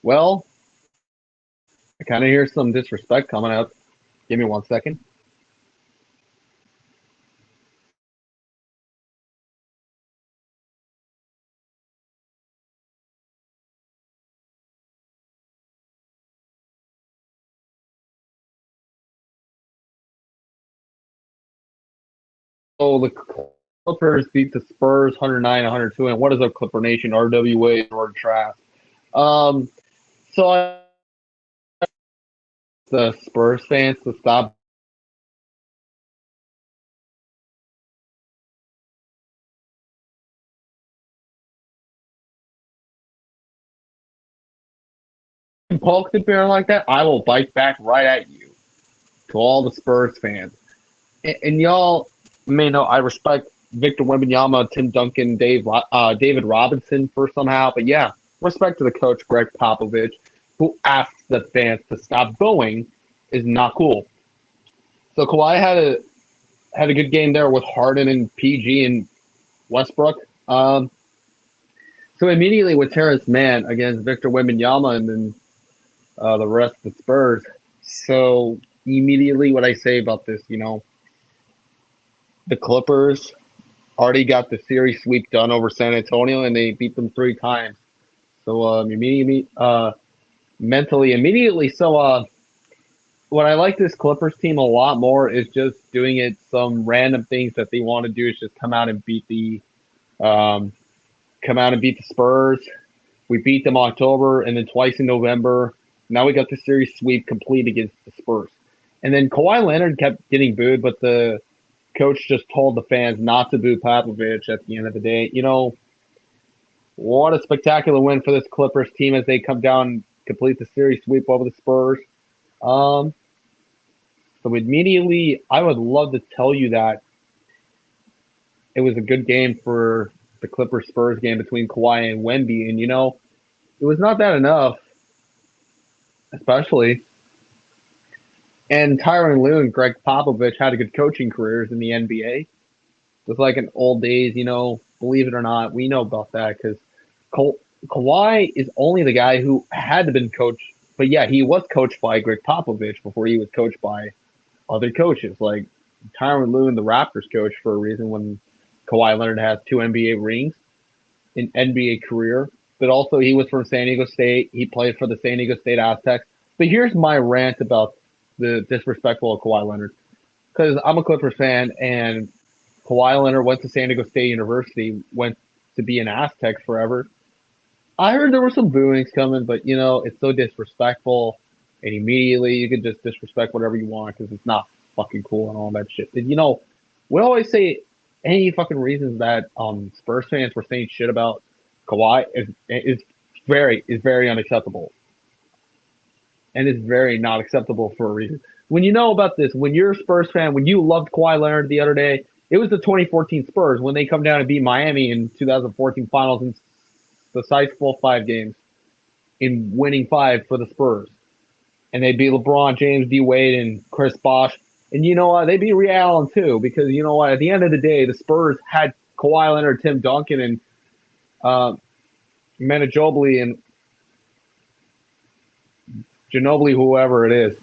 Well, I kind of hear some disrespect coming up. Give me 1 second. Oh, the Clippers beat the Spurs 109-102, and what is up, Clipper Nation? RWA or trash. Um, so I the Spurs fans to stop poke the bear like that. I will bite back right at you. To all the Spurs fans, and y'all may know I respect Victor Wembanyama, Tim Duncan, David Robinson for somehow, but yeah, respect to the coach Greg Popovich, who asks the fans to stop booing, is not cool. So Kawhi had a good game there with Harden and PG and Westbrook. So immediately with Terrence Mann against Victor Wembanyama and then the rest of the Spurs. So immediately what I say about this, the Clippers already got the series sweep done over San Antonio, and they beat them 3 times. So mentally, immediately. So what I like this Clippers team a lot more is just doing it. Some random things that they want to do is just um, come out and beat the Spurs. We beat them October and then twice in November. Now we got the series sweep complete against the Spurs. And then Kawhi Leonard kept getting booed, but the coach just told the fans not to boo Popovich at the end of the day. What a spectacular win for this Clippers team as they come down and complete the series sweep over the Spurs. Um, so immediately, I would love to tell you that it was a good game for the Clippers Spurs game between Kawhi and Wemby, and it was not that enough, especially. And Tyronn Lue and Greg Popovich had a good coaching careers in the NBA. Just like in old days, believe it or not, we know about that because Kawhi is only the guy who had to been coached. But yeah, he was coached by Greg Popovich before he was coached by other coaches. Like Tyronn Lue and the Raptors coach for a reason when Kawhi Leonard has 2 NBA rings in NBA career. But also he was from San Diego State. He played for the San Diego State Aztecs. But here's my rant about the disrespectful of Kawhi Leonard. Because I'm a Clippers fan and Kawhi Leonard went to San Diego State University, went to be an Aztec forever. I heard there were some booings coming, but it's so disrespectful, and immediately you can just disrespect whatever you want because it's not fucking cool and all that shit. And we always say any fucking reasons that Spurs fans were saying shit about Kawhi is very unacceptable, and is very not acceptable for a reason. When you know about this, when you're a Spurs fan, when you loved Kawhi Leonard the other day, it was the 2014 Spurs when they come down and beat Miami in 2014 Finals in decisive 5 games in winning 5 for the Spurs. And they beat LeBron James, D Wade, and Chris Bosh. And you know what? They beat Ray Allen too, because you know what? At the end of the day, the Spurs had Kawhi Leonard, Tim Duncan, and Manajobli and Ginobili, whoever it is.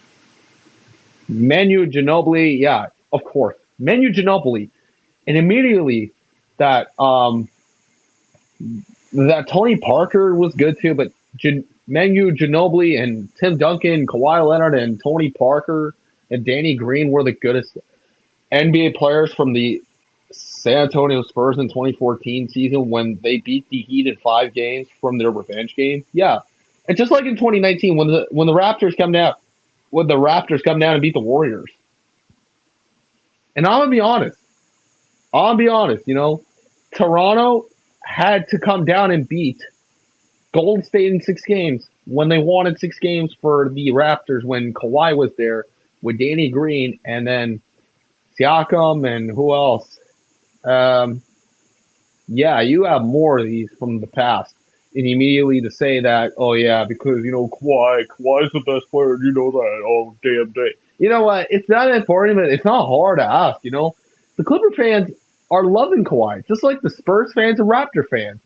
Manu Ginobili, yeah, of course. Manu Ginobili. And immediately that that Tony Parker was good too, but Manu Ginobili and Tim Duncan, Kawhi Leonard, and Tony Parker and Danny Green were the goodest NBA players from the San Antonio Spurs in 2014 season when they beat the Heat in 5 games from their revenge game. Yeah, and just like in 2019 when the Raptors come down, and beat the Warriors. And I'm gonna be honest. I'll be honest. Toronto had to come down and beat Golden State in 6 games when they wanted 6 games for the Raptors when Kawhi was there with Danny Green and then Siakam and who else? Um, yeah, you have more of these from the past. And immediately to say that, oh yeah, because Kawhi's the best player, you know that all damn day. You know what? It's not important, but it's not hard to ask. The Clipper fans are loving Kawhi, just like the Spurs fans and Raptor fans.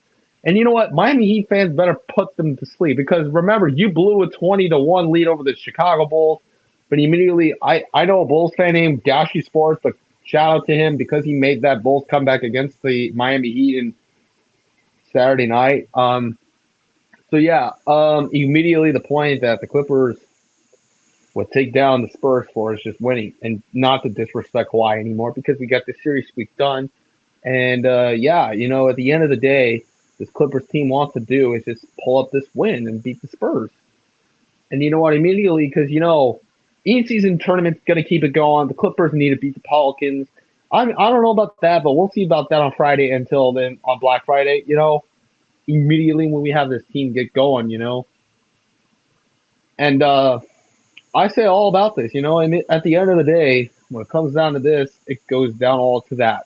And you know what? Miami Heat fans better put them to sleep because remember, you blew a 20-1 lead over the Chicago Bulls, but immediately I know a Bulls fan named Dashy Sports, but shout out to him because he made that Bulls comeback against the Miami Heat in Saturday night. So yeah, immediately the point that the Clippers would take down the Spurs for is just winning, and not to disrespect Kawhi anymore because we got the series sweep done. And yeah, at the end of the day, this Clippers team wants to do is just pull up this win and beat the Spurs. And you know what? Immediately, because in-season tournament's gonna keep it going. The Clippers need to beat the Pelicans. I don't know about that, but we'll see about that on Friday. Until then, on Black Friday, immediately when we have this team get going, and I say all about this, and at the end of the day, when it comes down to this, it goes down all to that.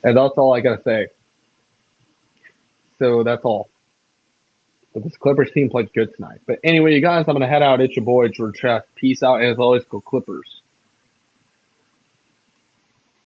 And that's all I gotta say. So that's all. But this Clippers team played good tonight. But anyway, you guys, I'm gonna head out. It's your boy George Chef. Peace out, and as always, go Clippers.